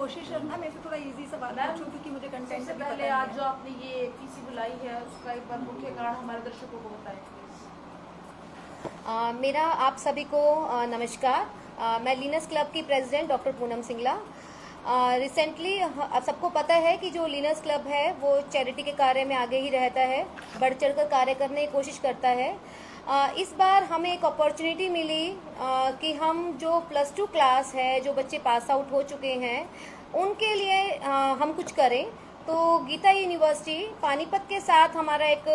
कोशिश करना मैं थोड़ा इजी सवाल पूछूं क्योंकि मुझे कंटेंट सबसे पहले आज जो आपने ये पीसी बुलाई है उसका एक बार मुख्य कारण हमारे दर्शकों को बताएं प्लीज। मेरा आप सभी को नमस्कार। मैं लीनस क्लब की president doctor Poonam Singla. Recently आप सबको पता है कि जो लीनस क्लब है वो चैरिटी के कार्य में आगे ही रहता है, बढ़ चढ़कर कार्य करने की कोशिश करता है। इस बार हमें एक अपॉर्चुनिटी मिली कि हम जो +2 क्लास है, जो बच्चे पास आउट हो चुके हैं, उनके लिए हम कुछ करें। तो गीता यूनिवर्सिटी पानीपत के साथ हमारा एक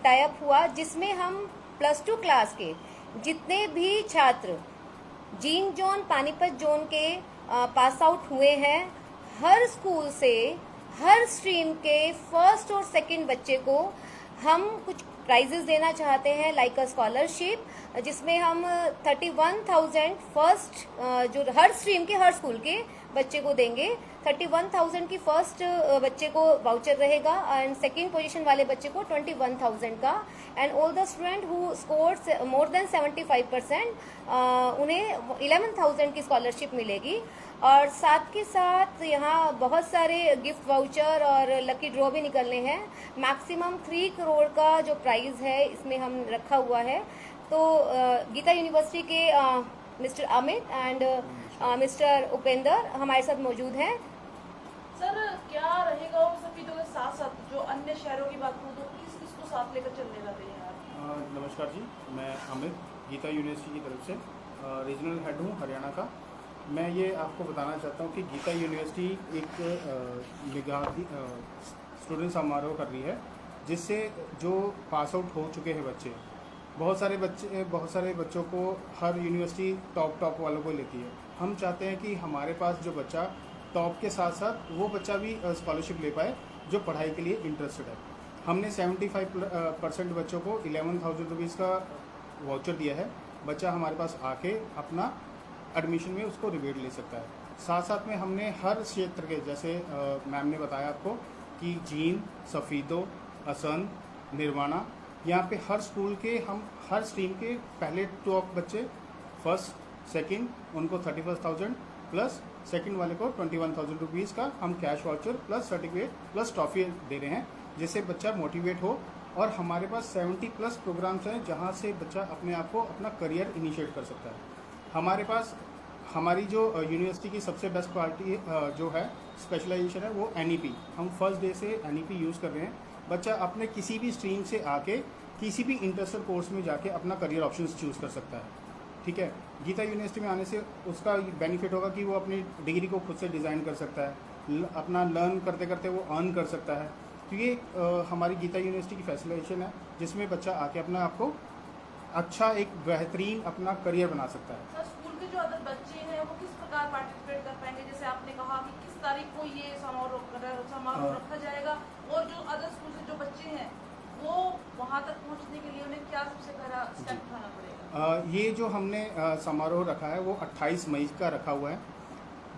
टाई अप हुआ जिसमें हम +2 क्लास के जितने भी छात्र जीन जोन पानीपत जोन के पास आउट हुए हैं, हर स्कूल से हर स्ट्रीम के फर्स्ट और सेकंड बच्चे को हम कुछ प्राइजेस देना चाहते हैं, लाइक अ स्कॉलरशिप, जिसमें हम 31,000 फर्स्ट जो हर स्ट्रीम के हर स्कूल के बच्चे को देंगे। 31,000 की फर्स्ट बच्चे को वाउचर रहेगा एंड सेकंड पोजीशन वाले बच्चे को 21,000 का, and all the student who scores more than 75% उन्हें 11,000 की स्कॉलरशिप मिलेगी। और साथ के साथ यहाँ बहुत सारे गिफ्ट वाउचर और लकी ड्रॉ भी निकलने हैं। मैक्सिमम 3 करोड़ का जो प्राइज है इसमें हम रखा हुआ है। तो गीता यूनिवर्सिटी के mister Amit and mister Upendra हमारे साथ मौजूद हैं। सर क्या रहेगा उन सभी के साथ साथ जो अन्य शहरों की बात करूँ तो किस किस को साथ लेकर चलने वाले हैं आप? नमस्कार जी, मैं अमित गीता यूनिवर्सिटी की तरफ से रीजनल हेड हूँ हरियाणा का। मैं ये आपको बताना चाहता हूँ कि गीता यूनिवर्सिटी एक स्टूडेंट समारोह कर रही है जिससे जो पास आउट हो चुके हैं बच्चे, बहुत सारे बच्चों को हर यूनिवर्सिटी टॉप वालों को लेती है। हम चाहते हैं कि हमारे पास जो बच्चा टॉप के साथ साथ वो बच्चा भी स्कॉलरशिप ले पाए जो पढ़ाई के लिए इंटरेस्टेड है। हमने 75% बच्चों को 11,000 रुपीज़ का वाउचर दिया है। बच्चा हमारे पास आके अपना एडमिशन में उसको रिबेट ले सकता है। साथ साथ में हमने हर क्षेत्र के, जैसे मैम ने बताया आपको कि जीन, सफ़ीदो, असन, निर्वाणा, यहाँ पे हर स्कूल के हम हर स्ट्रीम के पहले टॉप बच्चे फर्स्ट सेकंड उनको 31,000 प्लस सेकंड वाले को 21,000 रुपीज़ का हम cash voucher plus certificate plus trophy दे रहे हैं जिससे बच्चा मोटिवेट हो। और हमारे पास 70+ प्रोग्राम्स हैं जहाँ से बच्चा अपने आप को अपना करियर इनिशिएट कर सकता है। हमारे पास हमारी जो यूनिवर्सिटी की सबसे बेस्ट क्वालिटी जो है स्पेशलाइजेशन है वो NEP। हम फर्स्ट डे से NEP यूज़ कर रहे हैं। बच्चा अपने किसी भी स्ट्रीम से आके किसी भी इंटरेस्टेड कोर्स में जाके अपना करियर ऑप्शंस चूज़ कर सकता है। ठीक है, गीता यूनिवर्सिटी में आने से उसका बेनिफिट होगा कि वो अपनी डिग्री को खुद से डिज़ाइन कर सकता है, अपना लर्न करते करते वो अर्न कर सकता है। तो ये हमारी गीता यूनिवर्सिटी की फैसिलिटेशन है जिसमें बच्चा आके अपना आपको अच्छा एक बेहतरीन अपना करियर बना सकता है। सर स्कूल के जो अदर बच्चे हैं वो किस प्रकार पार्टिसिपेट कर पाएंगे? जैसे आपने कहा कि किस तारीख को ये समारोह रखा जाएगा और जो अदर स्कूल से जो बच्चे हैं वो वहाँ तक पहुँचने के लिए उन्हें क्या सबसे पहला स्टेप उठाना पड़ेगा? ये जो हमने समारोह रखा है वो 28 मई का रखा हुआ है।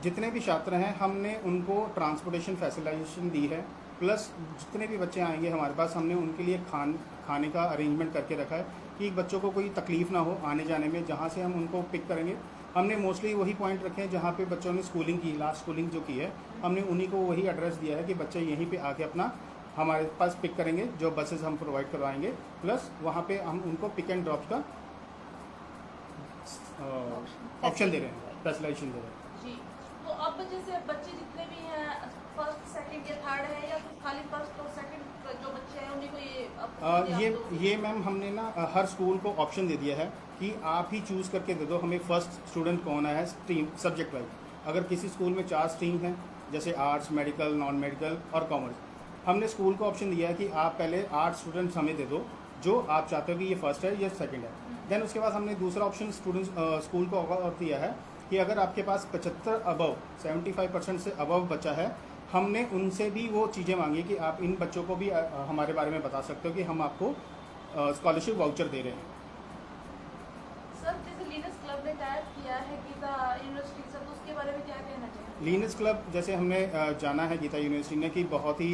जितने भी छात्र हैं हमने उनको ट्रांसपोर्टेशन फैसिलिटेशन दी है, प्लस जितने भी बच्चे आएंगे हमारे पास हमने उनके लिए खाने का अरेंजमेंट करके रखा है कि बच्चों को कोई तकलीफ़ ना हो आने जाने में। जहाँ से हम उनको पिक करेंगे हमने मोस्टली वही पॉइंट रखे हैं जहाँ पे बच्चों ने स्कूलिंग की, लास्ट स्कूलिंग जो की है हमने उन्हीं को वही एड्रेस दिया है कि बच्चे यहीं पे आके अपना हमारे पास पिक करेंगे। जो बसेस हम प्रोवाइड करवाएंगे प्लस वहाँ पे हम उनको पिक एंड ड्रॉप का ऑप्शन दे रहे हैं, फैसिलिटेशन दे रहे हैं जी। तो अब जैसे बच्चे जितने भी हैं फर्स्ट सेकंड या थर्ड है या तो खाली फर्स्ट और सेकंड जो बच्चे हैं उन्हीं को ये मैम हमने ना हर स्कूल को ऑप्शन दे दिया है कि आप ही चूज़ करके दे दो हमें फर्स्ट स्टूडेंट कौन है स्ट्रीम सब्जेक्ट वाइज। अगर किसी स्कूल में 4 स्ट्रीम हैं जैसे आर्ट्स, मेडिकल, नॉन मेडिकल और कॉमर्स, हमने स्कूल को ऑप्शन दिया है कि आप पहले 8 स्टूडेंट्स हमें दे दो जो आप चाहते हो कि ये फर्स्ट है या सेकंड है। देन उसके बाद हमने दूसरा ऑप्शन स्कूल को और दिया है कि अगर आपके पास 75 अबव 75% से अबव बच्चा है, हमने उनसे भी वो चीज़ें मांगी कि आप इन बच्चों को भी हमारे बारे में बता सकते हो कि हम आपको स्कॉलरशिप वाउचर दे रहे हैं। सर जैसे लीनस क्लब ने टाइप किया है गीता यूनिवर्सिटी के साथ, तो उसके बारे में क्या कहना चाहिए? लीनस क्लब जैसे हमने जाना है गीता यूनिवर्सिटी ने कि बहुत ही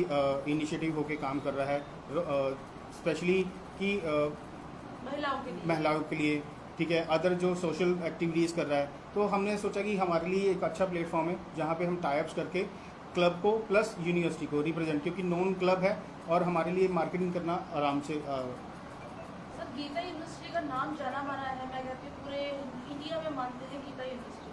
इनिशिएटिव होके काम कर रहा है, स्पेशली कि महिलाओं के लिए महिलाओं के लिए ठीक है, अदर जो सोशल एक्टिविटीज़ कर रहा है। तो हमने सोचा कि हमारे लिए एक अच्छा प्लेटफॉर्म है जहाँ पे हम टाइप्स करके क्लब को प्लस यूनिवर्सिटी को रिप्रेजेंट, क्योंकि नॉन क्लब है और हमारे लिए मार्केटिंग करना आराम से सर गीता यूनिवर्सिटी का नाम जाना माना है, मैं कहती हूँ पूरे इंडिया में मानते हैं गीता यूनिवर्सिटी।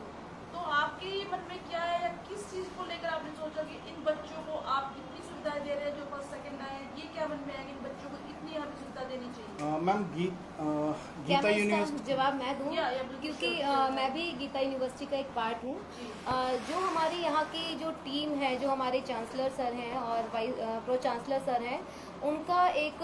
तो आपके मन में क्या है या किस चीज़ को लेकर आपने सोचा कि इन बच्चों को आप इतनी सुविधाएं दे रहे हैं जो फर्स्ट सेकंड आए हैं, ये क्या मन में है कि इन बच्चों को इतनी हमें सुविधा देनी चाहिए? मैम क्या गीता मैं यूनिवर्सिटी इसका जवाब मैं दूं? या बिल्कुल क्योंकि sure, मैं भी गीता यूनिवर्सिटी का एक पार्ट हूँ। जी। जो हमारी यहाँ की जो टीम है, जो हमारे चांसलर सर हैं और प्रो चांसलर सर हैं, उनका एक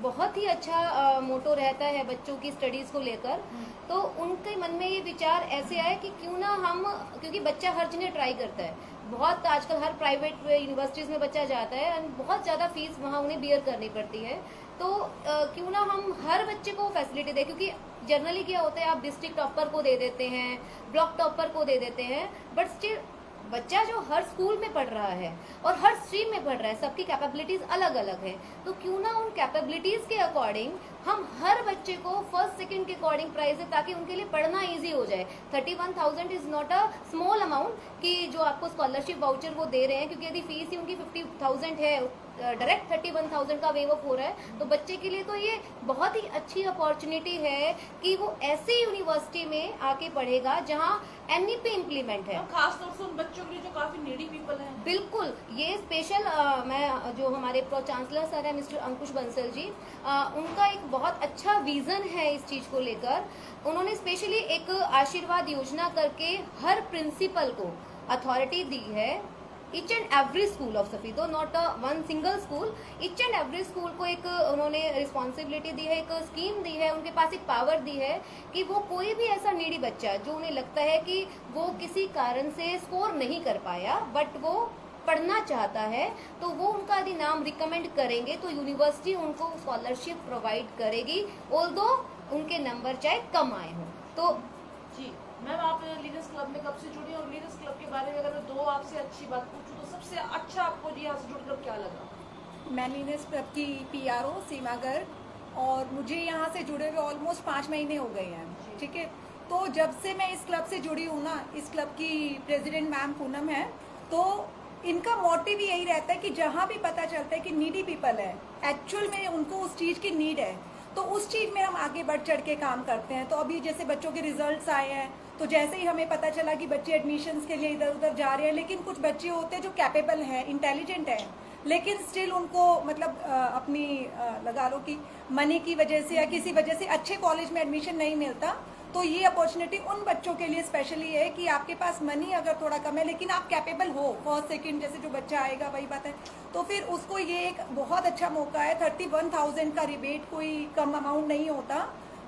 बहुत ही अच्छा मोटो रहता है बच्चों की स्टडीज़ को लेकर। तो उनके मन में ये विचार ऐसे आए कि क्यों ना हम, क्योंकि बच्चा हर जगह ट्राई करता है, बहुत आजकल हर प्राइवेट यूनिवर्सिटीज़ में बच्चा जाता है और बहुत ज़्यादा फीस वहाँ उन्हें बियर करनी पड़ती है। तो क्यों ना हम हर बच्चे को फैसिलिटी दें, क्योंकि जनरली क्या होता है आप डिस्ट्रिक्ट टॉपर को दे देते हैं, ब्लॉक टॉपर को दे देते हैं, बट स्टिल बच्चा जो हर स्कूल में पढ़ रहा है और हर स्ट्रीम में पढ़ रहा है, सबकी कैपेबिलिटीज अलग अलग है। तो क्यों ना उन कैपेबिलिटीज के अकॉर्डिंग हम हर बच्चे को फर्स्ट सेकंड के अकॉर्डिंग प्राइस है, ताकि उनके लिए पढ़ना इजी हो जाए। 31,000 is not a small amount कि जो आपको स्कॉलरशिप वाउचर वो दे रहे हैं, क्योंकि यदि फीस ही उनकी 50,000 है, डायरेक्ट 31,000 का वेव ऑफ हो रहा है, तो बच्चे के लिए तो ये बहुत ही अच्छी अपॉर्चुनिटी है कि वो ऐसी यूनिवर्सिटी में आके पढ़ेगा जहाँ NEP इम्प्लीमेंट है। और खासतौर से उन बच्चों के लिए जो काफी नीडी पीपल हैं। बिल्कुल, ये स्पेशल मैं जो हमारे प्रो चांसलर सर है मिस्टर अंकुश बंसल जी, उनका एक बहुत अच्छा विजन है इस चीज को लेकर। उन्होंने स्पेशली एक आशीर्वाद योजना करके हर प्रिंसिपल को अथॉरिटी दी है, each and every school of Safidon, not one single school, each and every school को एक उन्होंने रिस्पॉन्सिबिलिटी दी है, एक स्कीम दी है, उनके पास एक पावर दी है कि वो कोई भी ऐसा नीडी बच्चा जो उन्हें लगता है कि वो किसी कारण से स्कोर नहीं कर पाया बट वो पढ़ना चाहता है, तो वो उनका यदि नाम रिकमेंड करेंगे तो यूनिवर्सिटी उनको स्कॉलरशिप प्रोवाइड करेगी, ऑल्दो उनके नंबर चाहे कम आए हों। तो जी मैम, आप लीडर्स क्लब में कब से जुड़ी और लीडर्स क्लब के बारे में अगर मैं दो आपसे अच्छी बात पूछूं तो सबसे अच्छा आपको जी यहाँ से जुड़कर क्या लगा? मैं लीडर्स क्लब की PRO सीमा गर्ग, और मुझे यहाँ से जुड़े हुए ऑलमोस्ट 5 महीने हो गए हैं, ठीक है। तो जब से मैं इस क्लब से जुड़ी हूँ ना, इस क्लब की प्रेसिडेंट मैम पूनम है, तो इनका मोटिव यही रहता है कि जहाँ भी पता चलता है कि नीडी पीपल है, एक्चुअल में उनको उस चीज़ की नीड है, तो उस चीज़ में हम आगे बढ़ चढ़ के काम करते हैं। तो अभी जैसे बच्चों के रिजल्ट्स आए हैं, तो जैसे ही हमें पता चला कि बच्चे एडमिशन्स के लिए इधर उधर जा रहे हैं, लेकिन कुछ बच्चे होते हैं जो कैपेबल हैं, इंटेलिजेंट हैं, लेकिन स्टिल उनको मतलब अपनी लगा लो कि मनी की वजह से या किसी वजह से अच्छे कॉलेज में एडमिशन नहीं मिलता। तो ये अपॉर्चुनिटी उन बच्चों के लिए स्पेशली है कि आपके पास मनी अगर थोड़ा कम है लेकिन आप कैपेबल हो, फर्स्ट सेकंड जैसे जो बच्चा आएगा वही बात है, तो फिर उसको ये एक बहुत अच्छा मौका है। 31,000 का रिबेट कोई कम अमाउंट नहीं होता,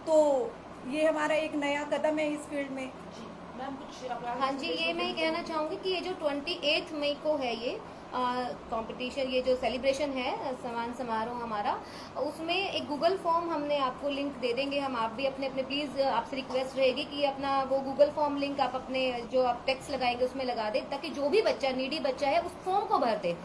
तो ये हमारा एक नया कदम है इस फील्ड में। जी मैम, कुछ हाँ जी, ये मैं कहना चाहूँगी कि ये जो 28 मई को है ये कंपटीशन, ये जो सेलिब्रेशन है सम्मान समारोह हमारा, उसमें एक गूगल फॉर्म हमने आपको लिंक दे देंगे हम, आप भी अपने अपने प्लीज़ आपसे रिक्वेस्ट रहेगी कि अपना वो गूगल फॉर्म लिंक आप अपने जो आप टेक्स्ट लगाएंगे उसमें लगा दें, ताकि जो भी बच्चा नीडी बच्चा है उस फॉर्म को भर दे।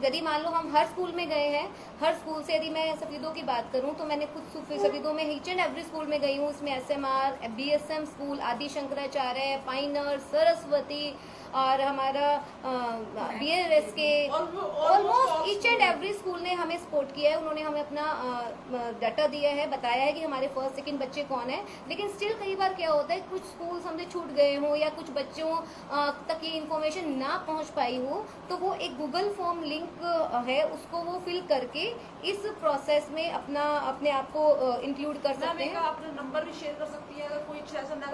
यदि मान लो हम हर स्कूल में गए हैं, हर स्कूल से यदि मैं सफीदों की बात करूं तो मैंने खुद सफीदों में ईच एंड एवरी स्कूल में गई हूं, उसमें SMR, BSM स्कूल, आदि शंकराचार्य, पाइनर, सरस्वती और हमारा BRSK, almost each and every school ने हमें सपोर्ट किया है। उन्होंने हमें अपना डाटा दिया है, बताया है कि हमारे फर्स्ट सेकंड बच्चे कौन है, लेकिन स्टिल कई बार क्या होता है कुछ स्कूल हमसे छूट गए हों या कुछ बच्चों तक ये इन्फॉर्मेशन ना पहुंच पाई हो, तो वो एक गूगल फॉर्म लिंक है, उसको वो फिल करके इस प्रोसेस में अपने आप को इंक्लूड कर सकते हैं। अपना नंबर भी शेयर कर सकती है अगर कोई ऐसा ना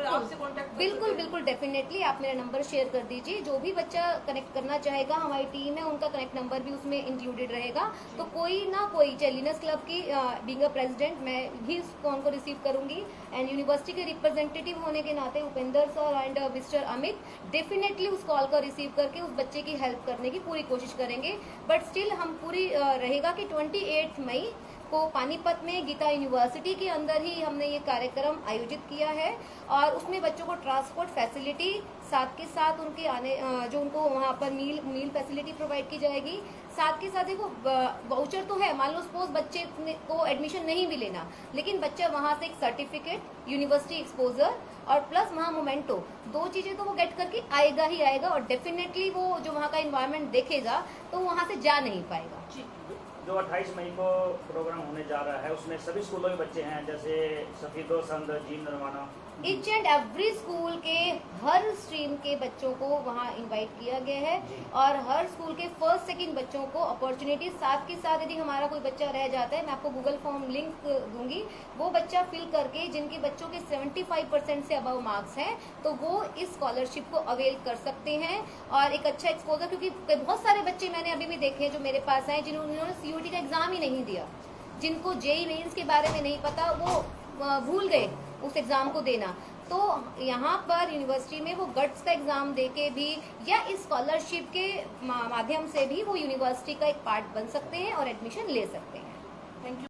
आपसे कांटेक्ट। बिल्कुल डेफिनेटली आप मेरा नंबर शेयर कर दीजिए, जो भी बच्चा कनेक्ट करना चाहेगा हमारी टीम है, उनका कनेक्ट नंबर भी उसमें इंक्लूडेड रहेगा। तो कोई ना कोई, चाहे लीनस क्लब की बीइंग अ प्रेसिडेंट मैं भी इस कॉल को रिसीव करूंगी, एंड यूनिवर्सिटी के रिप्रेजेंटेटिव होने के नाते Upendra sir and mister Amit definitely उस कॉल को रिसीव करके उस बच्चे की हेल्प करने की पूरी कोशिश करेंगे। बट स्टिल हम पूरी रहेगा कि 28 मई को पानीपत में गीता यूनिवर्सिटी के अंदर ही हमने ये कार्यक्रम आयोजित किया है और उसमें बच्चों को ट्रांसपोर्ट फैसिलिटी, साथ के साथ उनके आने जो उनको वहाँ पर मील फैसिलिटी प्रोवाइड की जाएगी। साथ के साथ देखो वाउचर तो है, मान लो सपोज बच्चे को एडमिशन नहीं भी लेना, लेकिन बच्चा वहाँ से एक सर्टिफिकेट, यूनिवर्सिटी एक्सपोजर और प्लस वहाँ मोमेंटो, 2 चीजें तो वो गेट करके आएगा ही आएगा और डेफिनेटली वो जो वहाँ का एनवायरनमेंट देखेगा तो वहाँ से जा नहीं पाएगा। जो 28 मई को प्रोग्राम होने जा रहा है उसमें सभी स्कूलों के बच्चे हैं, जैसे सफीदो, संद, जी Narwana, each and every school के हर स्ट्रीम के बच्चों को वहाँ इनवाइट किया गया है और हर स्कूल के फर्स्ट सेकंड बच्चों को अपॉर्चुनिटी, साथ के साथ यदि हमारा कोई बच्चा रह जाता है, मैं आपको गूगल फॉर्म लिंक दूंगी, वो बच्चा फिल करके जिनके बच्चों के 75% से अबव मार्क्स हैं तो वो इस स्कॉलरशिप को अवेल कर सकते हैं और एक अच्छा एक्सपोजर, क्योंकि बहुत सारे बच्चे मैंने अभी भी देखे जो मेरे पास आए जिन्होंने सीयूटी का एग्जाम ही नहीं दिया, जिनको जेईई मेंस के बारे में नहीं पता, वो भूल गए उस एग्जाम को देना। तो यहाँ पर यूनिवर्सिटी में वो गट्स का एग्जाम देके भी या इस स्कॉलरशिप के माध्यम से भी वो यूनिवर्सिटी का एक पार्ट बन सकते हैं और एडमिशन ले सकते हैं।